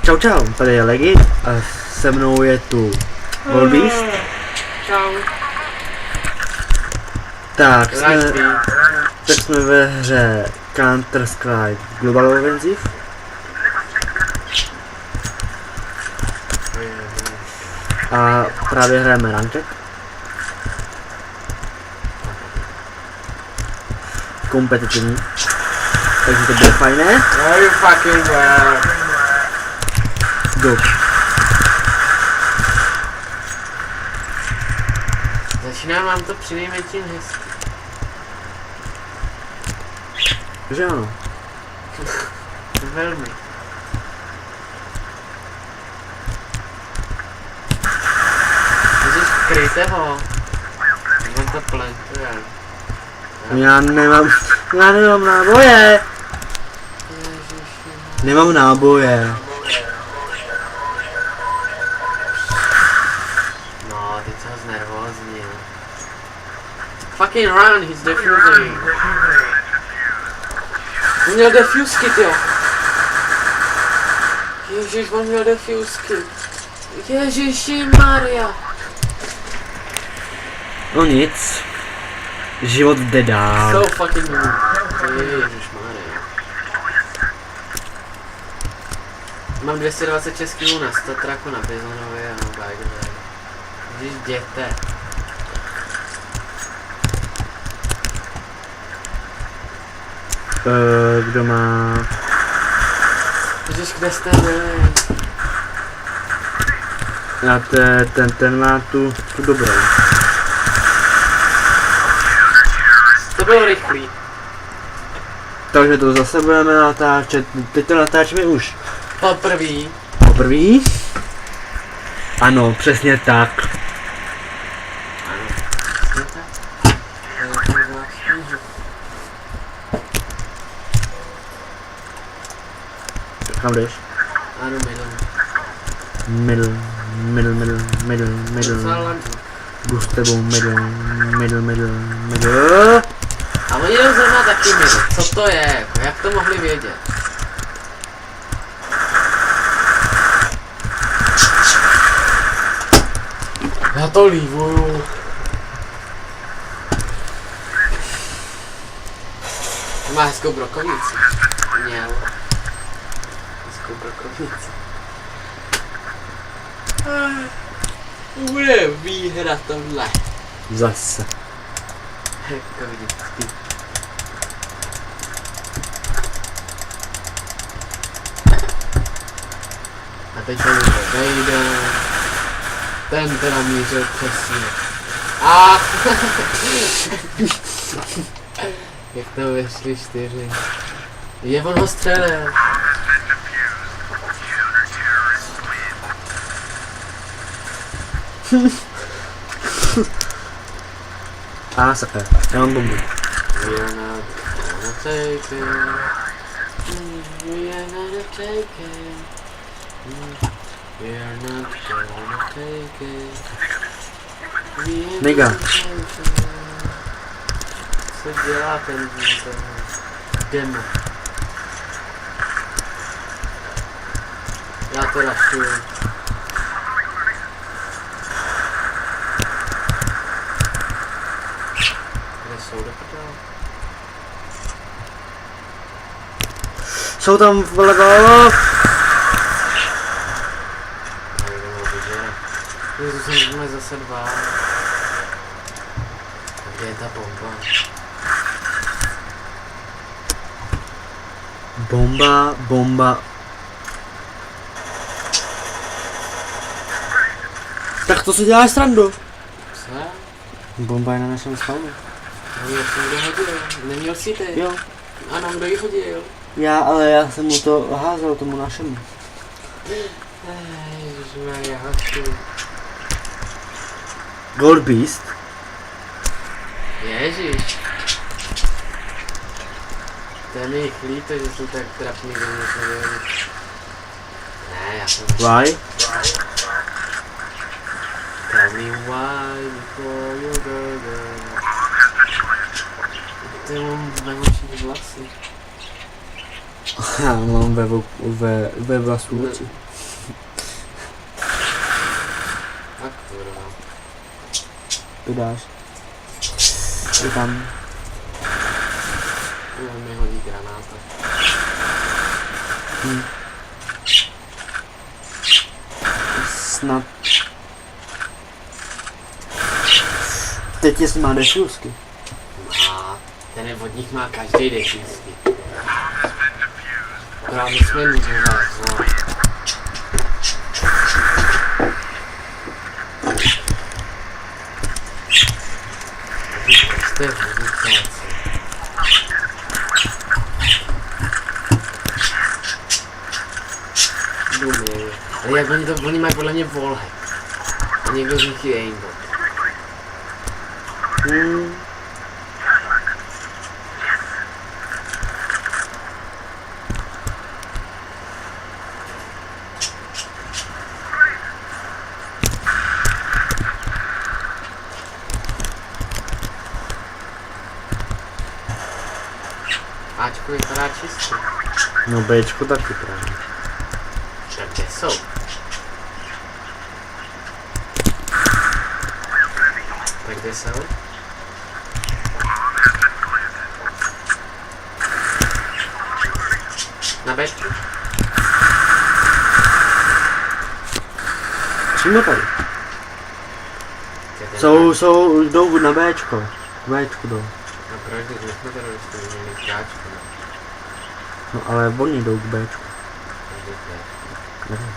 Čau čau, tady je Legi a se mnou je tu Goldbeast. Čau. Tak jsme ve hře Counter-Strike Global Offensive. A právě hrajeme Ranked. Kompetitivní. Takže to bude fajné. No you fucking well. Go. Začíná vám to přinejmenším hezky. Že ano. Velmi. Ježiš, kryjte ho. On to plantuje. Já nemám náboje. Nemám náboje. No, teď se ho znervóznil. Fucking run, he's defusing. On měl defuse kit, jo. Ježiš, on měl defuse kit. Ježiši Maria. No nic. Život jde dál. So fucking noob. Ježiš Maria. Mám 226 kg na statraku na Bizonově a by the way. Ježiš, jděte. Kdo má... Ježiš, kde jste byli? A ten má tu dobrou. To bylo rychlý. Takže to zase budeme natáčet, teď to natáčíme už. Poprvý. Poprvý? Ano, přesně tak. Kam jdeš? Ano, Middle. Jdu s tebou, middle. A oni jdou zrovna taky middle. Co to je? Jako, jak to mohli vědět? Já to lívuju. Má hezkou brokovnici. Měl. Hezkou brokovnici. Bude výhra tohle. Zase. Jako vždycky. A teď on to vejde. Ten teda mířil přesně. A jak to vyšli 4. Je on ho střelil. A sakra, já mám bombu. We are not gonna take it. We are not gonna take it. We are not gonna take it. Nigga. Co dělá ten demo? Já to rašuju. Jsou tam vlevo. Jezu, jsme zase 2. Kde je ta bomba? Bomba. Tak to si děláš srandu. Co? Bomba je na našem spawnu. Já jsem kdo hodil. Neměl si ty? Jo. Ano, kdo ji hodil? Já jsem mu to házel, tomu našemu. Ježišmarja, hoďte. Goldbeast. Ježiš. To je mi jich líto, že jsou tak trapný, že mě to vědět. Ne, já jsem... Why? Tell me why before you go there. Ty mám nemočný vlasy. Já mám ve vlastůci. A kurva. To dáš. Je tam. Jo, mi hodí granáta. Snad. Teď jestli má defusky. Má. Ten vodník má každý defízky. Akorát musíme mít vás, no. To je vodník, Dumy. Ale jak oni mají podle mě volhek. A někdo z nich je aimbot. Ačko vypadá čistě. No Bčko taky právě. Tak kde jsou? Tak kde jsou? Na Bčku? Přímo tady. Jdou na Bčko. Bčku jdou. No proč, když jsme teroristi, měli kráčku, ne? No ale oni jdou k Bčku. Nevím.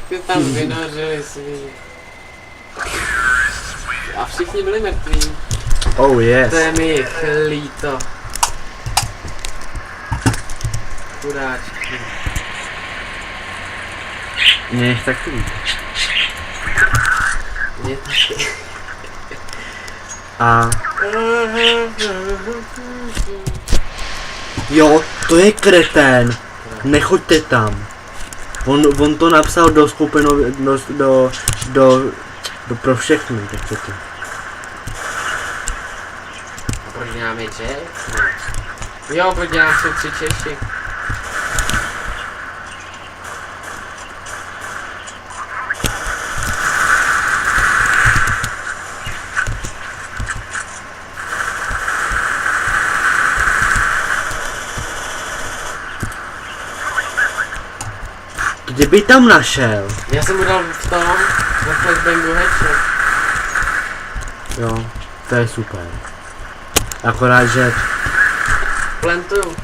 Ty tam vynořili svý. A všichni byli mrtví. Oh yes. To je mi líto. Chudáčky. Mně jich taky líto. Mě taky. A jo, to je kretén. Nechoďte tam. On to napsal do skupiny, do pro všechny, tak co ty. A proč děláme Jack? Ne. Jo, proč děláme jsou 3 Češi. Kdyby tam našel. Já jsem mu dal v tom, na flashbangu headshot. Jo, to je super. Akorát, že Plantuju.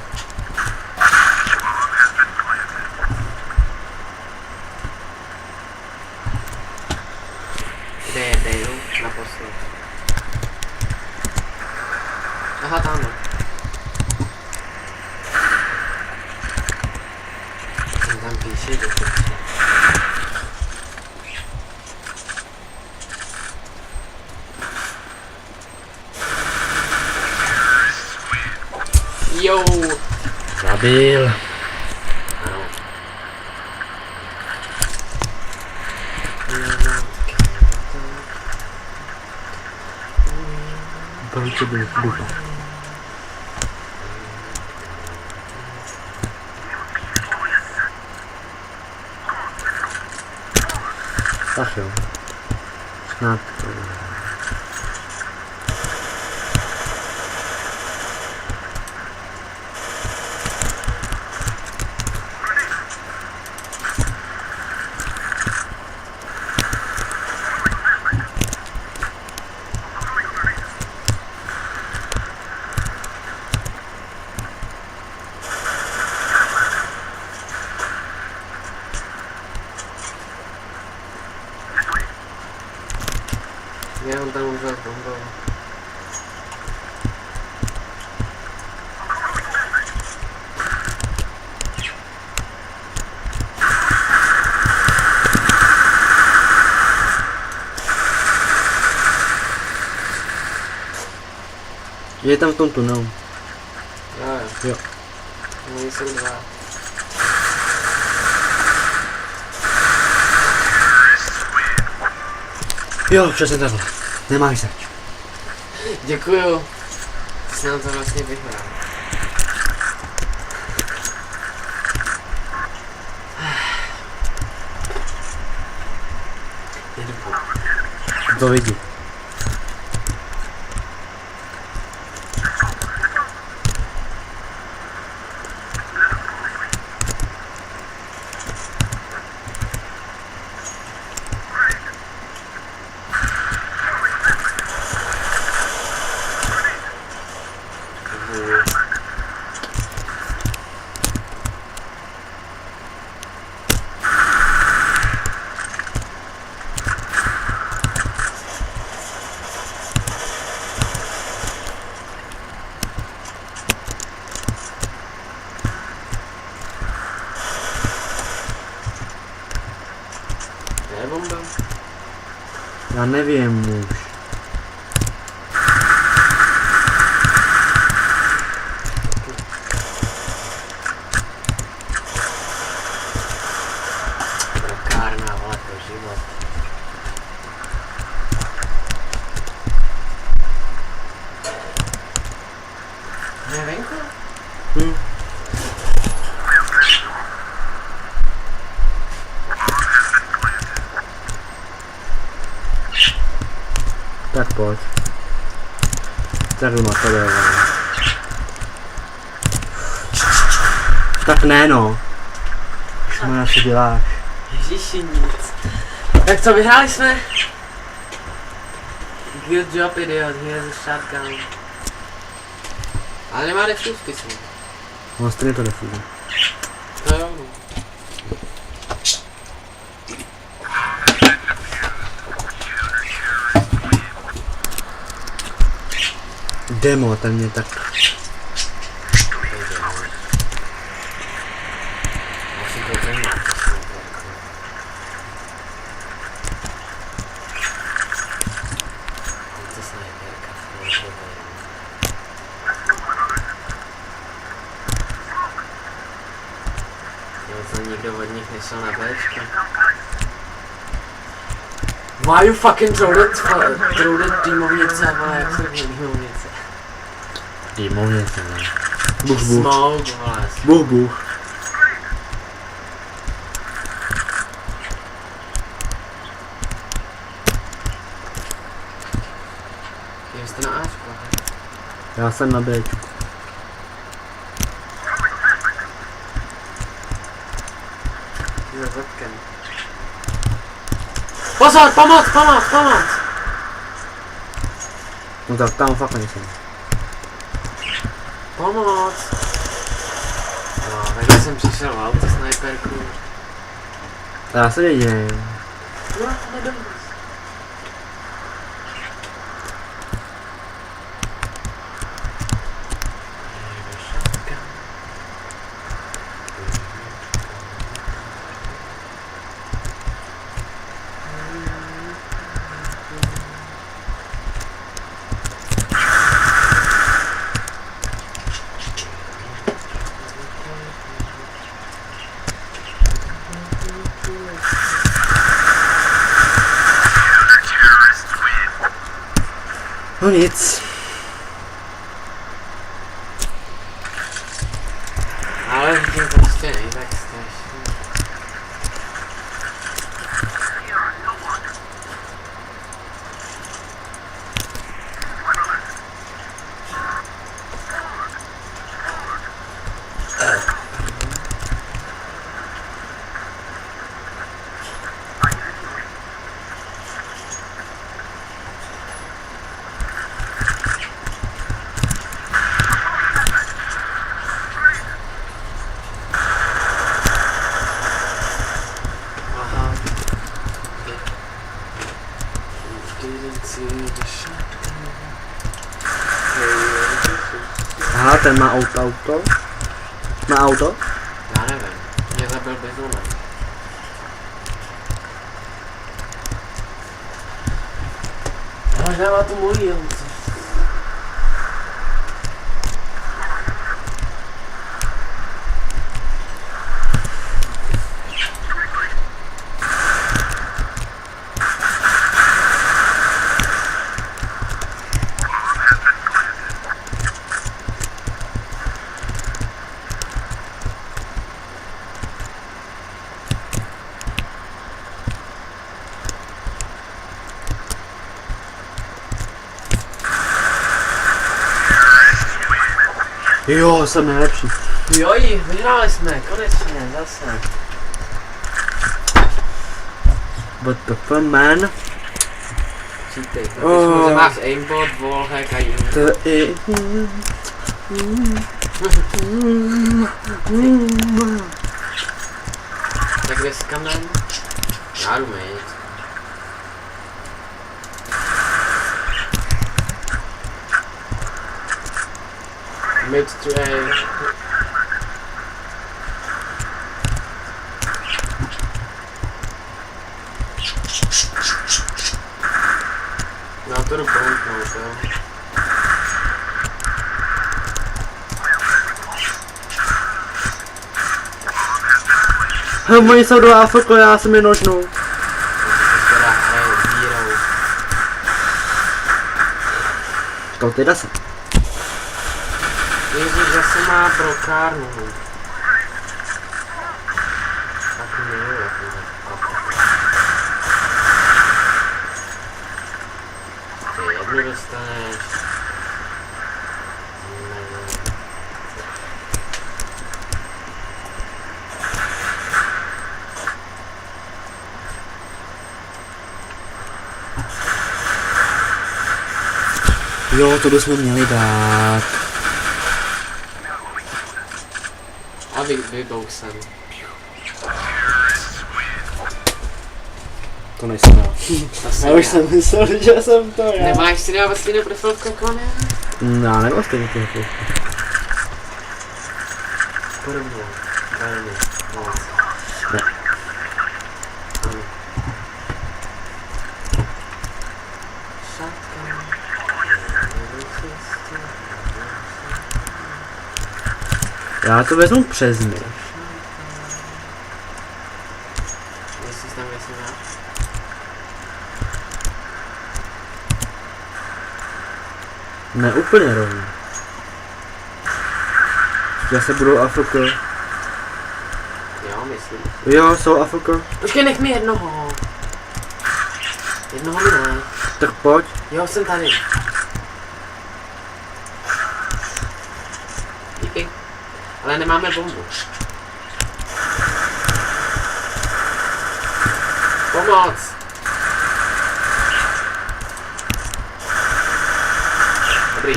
Kde je Dale? Naposled. Aha, tamhle. Jsem tam píše, do piče. Jo! zabil. Ano. Proč byl dupa? Tak jo. Snad to je. Já on tam umřel s bombou. Je tam v tom tunelu. Jo. Jo. No, jsou dva. Jo, přesně takhle. Nemáš zač. Děkuju. Ty jsi nám to vlastně vyhrál. To vidí. Ne, bomba? Já nevím už. Brokárna, vole, pro život. Ne, venku? Hm. Tak pojď. Tak má to tak ne no. Už má co děláš. Ježiši, nic. Tak co, vyhráli jsme? Good job, idiot, he has a shotgun. Ale nemá defusky jsme. No stejně to defuzí. To jo, no. Demo, ten mě tak... Musím to zajímat. To snajperka, to nikdo od nich nešel na Bčka. Why you fucking throw that dýmovnice, vole, jak se řekne dýmovnice? Dýmovnice, ne. Buch, buch. Smoke, vole. Buch, buch. Jste na Ačku, aha. Já jsem na Bčku. Za zadkem. Pozor, pomoc, pomoc, pomoc! No tak tam fakt nejsem. Pomoc! No, tak jsem přišel v auto snajperku. Já se neděje. No, nebyl. No nic. Ale vidím prostě nejtak strašně. Aha, ten má auto. Má auto? Já nevím, mě zabil bizunem. Možná má tu mojí, jo. Jo, jsem nejlepší. Joj, vyhráli jsme, konečně, zase. What the fuck, man? Čítej, Oh. že máš aimbot, wallhack a jiný. To je... Tak kde jsi kam jdem? Já jdu mít. Mid to A. No to jdu bombnout, jo. Oni jsou do AFK, já jsem je nožnou. Teda hraje hero. To teda jsem. Ježiš, zase má brokárnu. Tak miluji, jak to ty jednu dostaneš. Jo, to bychom měli dát. A vybousem. To nejsem já. Já už jsem myslel, že jsem to já. Nemáš si dávat stejnou profilovku jako ne? No, nebo stejně to jako. Podobně. Velmi. Moc. Ne. Ano. Šatka. Já to vezmu přes mě. Jestli tam věc nemáš? Ne úplně rovně. Zase budou AFK. Jo, myslím. Jo, jsou AFK. Počkej, nech mi jednoho. Jednoho mi ne. Tak pojď. Jo, jsem tady. Díky. Ale nemáme bombu. Pomoc! Dobrý.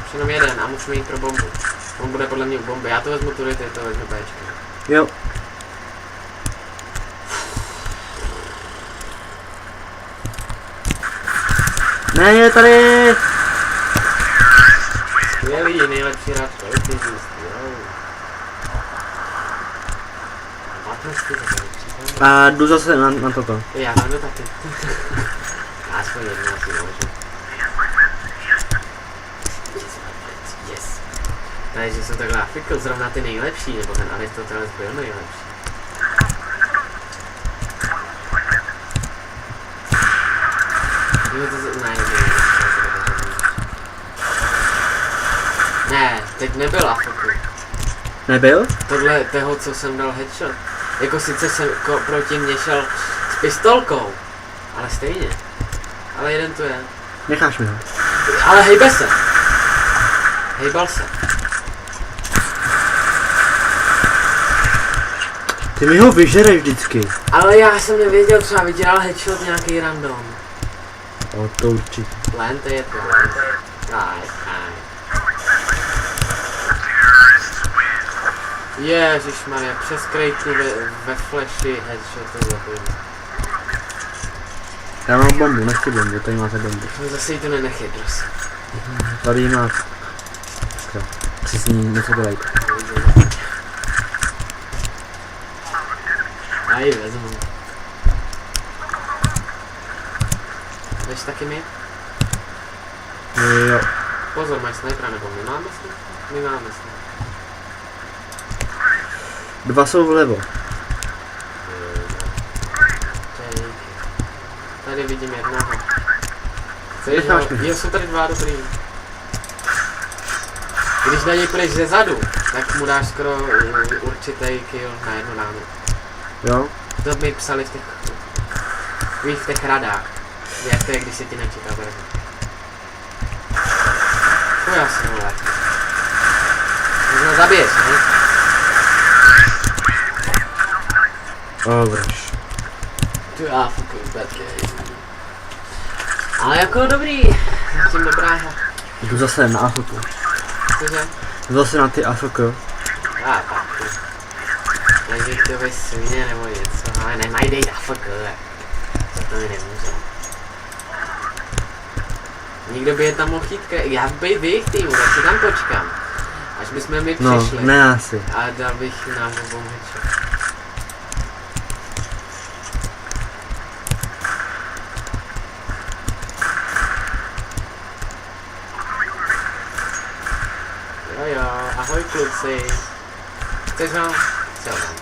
Už jenom jeden a musíme jít pro bombu. On bude podle mě u bomby. Já to vezmu tudy, ty to vezmu Bčky. Jo. Ne, je tady! Skvělý, nejlepší hráč politizist, jo. 15 to A jdu zase na toto. já tam jdu taky. Aspoň jedno asi můžu. Yes. Takže jsem takhle nafikl zrovna ty nejlepší, nebo ten Aristoteles byl nejlepší. Ne, teď nebyl AFK. Nebyl? Tohle toho, co jsem dal headshot. Jako sice jsem proti mě šel s pistolkou, ale stejně. Ale jeden tu je. Necháš mi ho. Ale hejbe se. Hejbal se. Ty mi ho vyžereš vždycky. Ale já jsem nevěděl, třeba vydělal headshot nějaký random. O, to určitě. Lente je to. Ježišmarja, přes krejku ve flashi headshotu zabiju. Já mám bombu, nechci bombu, tady máte bombu. Zase jí to nenechej, prosím. Tady máte. Tak, si s ní něco dělejte. Já ji vezmu. Jdeš taky my? Jo. Pozor, máš snipera nebo my máme snipera? My máme snipera. Dva jsou vlevo. Tady vidím jednoho. Chceš ho? Jo, jsou tady dva, dobrý. Když na něj půjdeš ze zadu, tak mu dáš skoro určitý kill na jednu ránu. Jo? To mi psali v těch radách. Jak to je, když se ti nečeká brzo. To já si ho lék. No zabiješ, ne? Dobrš. Tu já fukuju batky. Ale jako dobrý, zatím dobrá hra. Jdu zase na AFK. Cože? Jdu zase na ty AFK. Tak ty. Takže to ve svině nebo něco, ale nemají dejt AFK. Co to mi nemůže. Nikdo by je tam mohl chyt, já bych v jejich týmu, tak si tam počkám. Až bychom mi přišli. No, ne asi. A dal bych na obou headshot. Jo, ahoj kluci. Chceš ho? Co mám?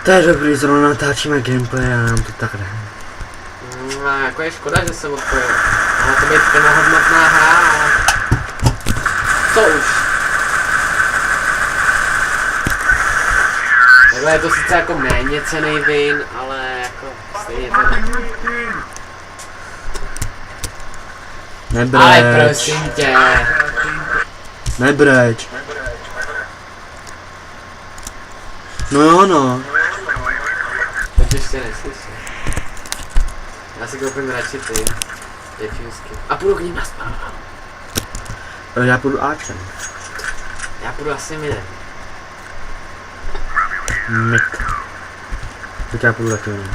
To je dobrý, zrovna natáčíme gameplay a nám to tak jde. No, jako je škoda, že jsem odpojil. Mohla to být plnohodnotná hra, ale... Co už? Takhle je to sice jako méně cenný vin, ale jako stejně to... Nebreč. Ale prosím tě. Nebreč. No jo no. To ještě neslyším. Já si koupím radši ty defusky. A půjdu k ním naspat. Já půjdu Ačem. Já půjdu asi midem. Mid. Tak já půjdu taky mid.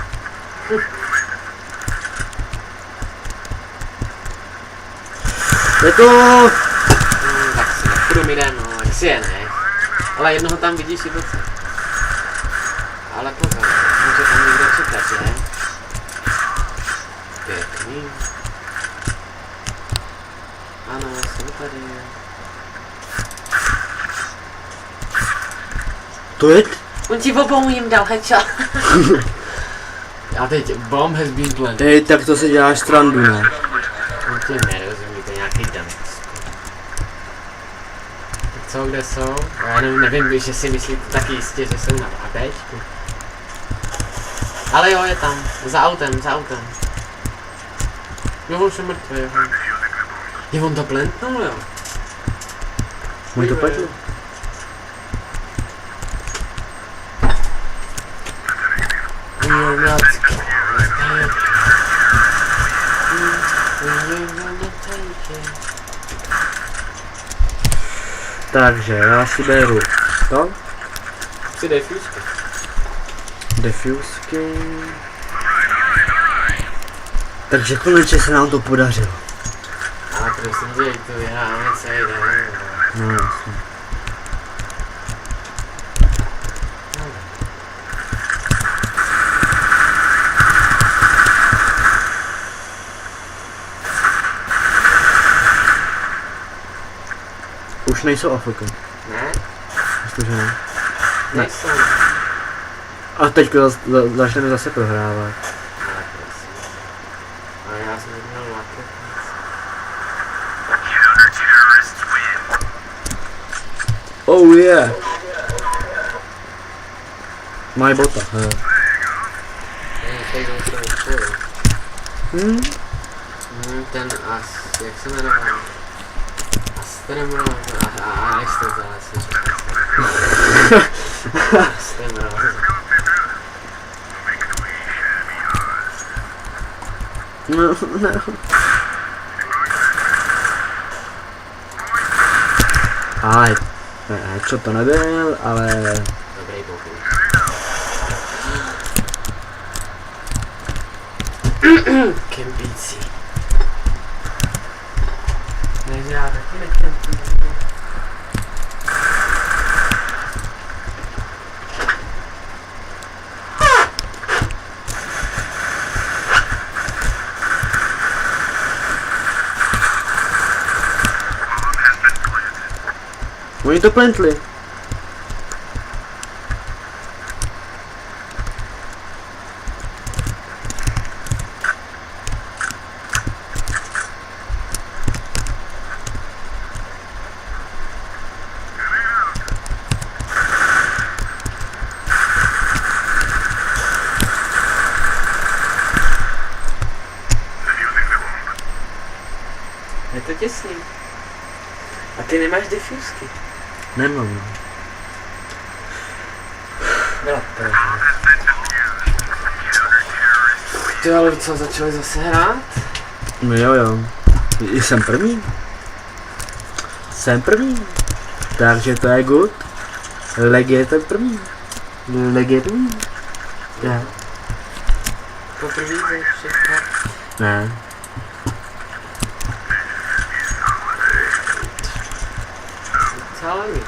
Je to! Tak si půjdu midem, no, jak si je, ne? Ale jednoho tam vidíš i docela. Ale pozor, může tam někdo čekat, ne? Pěkný. Ano, jsem tady. To je? On ti obou jim dal headshot. A teď bomb has been planted. Hej, tak to si děláš strandu, ne? On ti nerozumí, to je nějaký dance. Tak co, kde jsou? Já jenom nevím, že si myslíte taky jistě, že jsou na ABčku. Ale jo, je tam. Za autem, za autem. Jo, už je mrtvý, jo. Je, on to plantnul, jo. Můj to pletl? We're not scared. We're gonna take it. Takže já si beru to. Si defusky. Defusky. Takže konečně se nám to podařilo. Ale prosím tě, to vyhráme celý den. No jasně. Už nejsou AFK. Ne? Myslím, že ne. Ne. Nejsou. A teďka začneme zase prohrávat. Ale prosím. Ale já jsem neměl laket. Oh yeah. Mají bota, he. Ten as, jak se jmenoval? Astremroz, až to vzal, jsem říkal. Astremroz. No, no. Aj, ne, co to nebyl, ale... Dobrý pokus. Kempící. Takže já taky nekempím. Oni to plentli. Je to těsný. A ty nemáš diffusky. Nemám, no. Byla to. Ty ale co, začali zase hrát? No jo. Jsem první. Takže to je good. Legie je ten první. Legie první. Já. Poprvé ze všech her. Ne. Docela víc.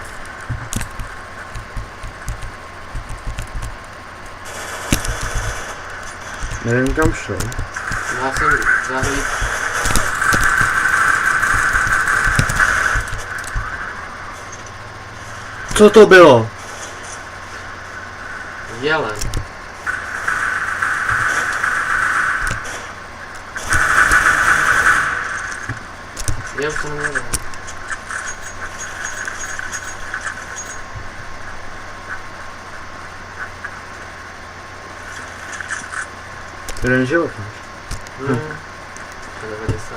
Nevím kam šel. No já jsem zahlíd. Co to bylo? Jelen. Já už to nevěděl. Jeden život máš. To 90.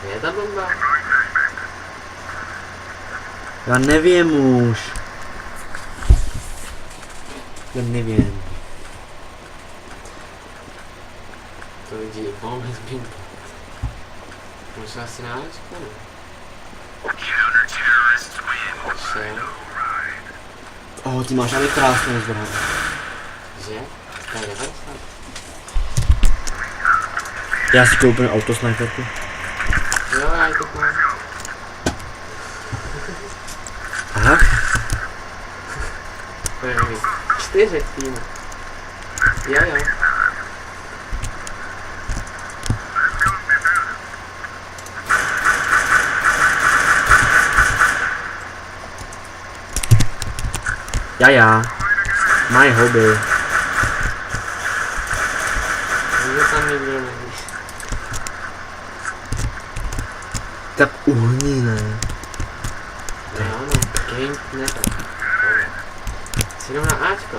Je ta bomba? Já nevím už. Já nevím. To lidi moment bingo. Můžu asi náčku, ne? Šel. Ty máš ale krásnou zbraň. Že? To je 90. Já si koupím autosniperku. Jo, já ji to mám. Aha. To je mi 4 týmu. Jo. Já. My hobby. Nikdo tam nikdo není. Tak uhni, ne? No, game neto. Jsi jenom na Ačko.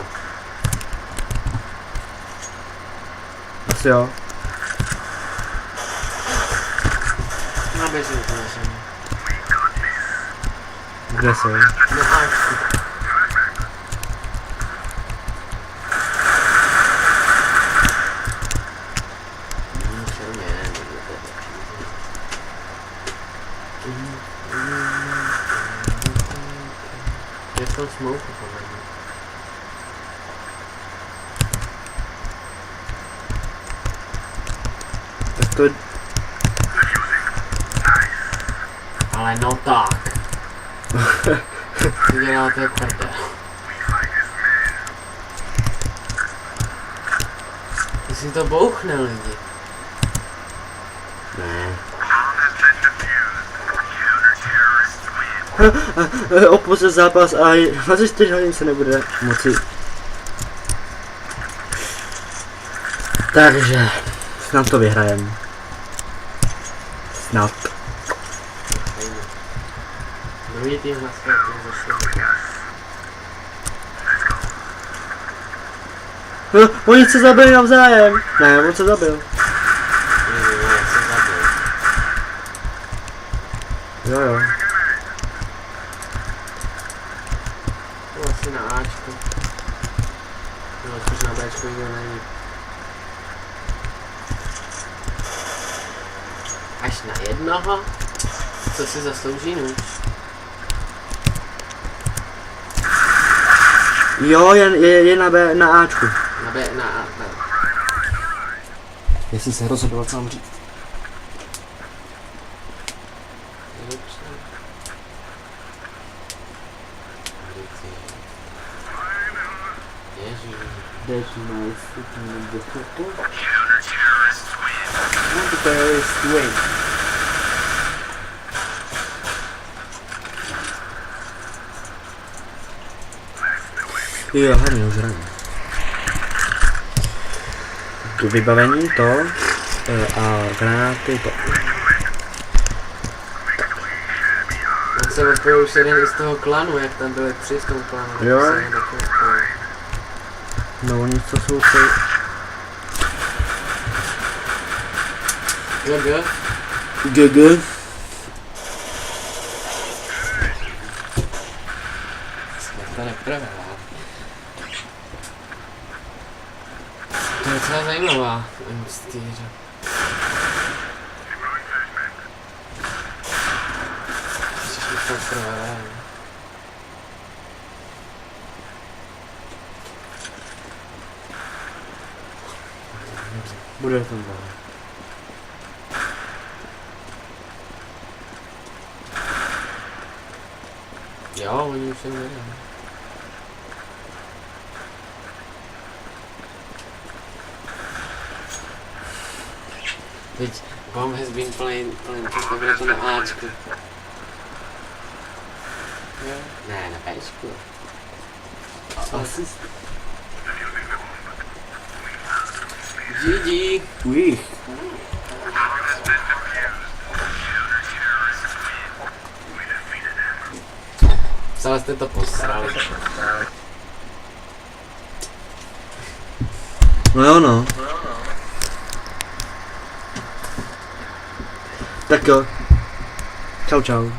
Asi jo. Na běžníku našem. Kde jsou? Na Ačku. Je to smoke, podle mě. Tak to... Ale no tak. Ty děláte prdel. Ty si to bouchne lidi. Ne. Opustil zápas a 24 hodin se nebude moci. Takže snad to vyhrajem. Snad. Druhý tým naskakuje zase. Oni se zabili navzájem. Ne, on se zabil. Já se zabil. Jo. To asi na Ačku. No, spíš na Bčku nikdo není. Až na jednoho? Co si zaslouží nůž? Jo, je na B, na Ačku. Na B, na A, B. Jestli se rozhodoval, co mám říct. That's nice. The terrorist win. Jo, hlavně už ráno. Tu vybavení to a granáty to. On se odpojil už jeden z toho klanu, jak tam byly 3 v tom klanu. Jo. Se taky odpojil. No oni co jsou GG. GG. To neprve, to je docela zajímavá mstýře. Ježiš, mi to prvé. Bude to dál. Jo, oni už se nevědí. Teď bomb has been planted, tak bude to na Ačku. Jo? Ne, na Bčku. Asist. GG. Uich. Celé jste to posrali. No jo no. Tak jo. Čau čau.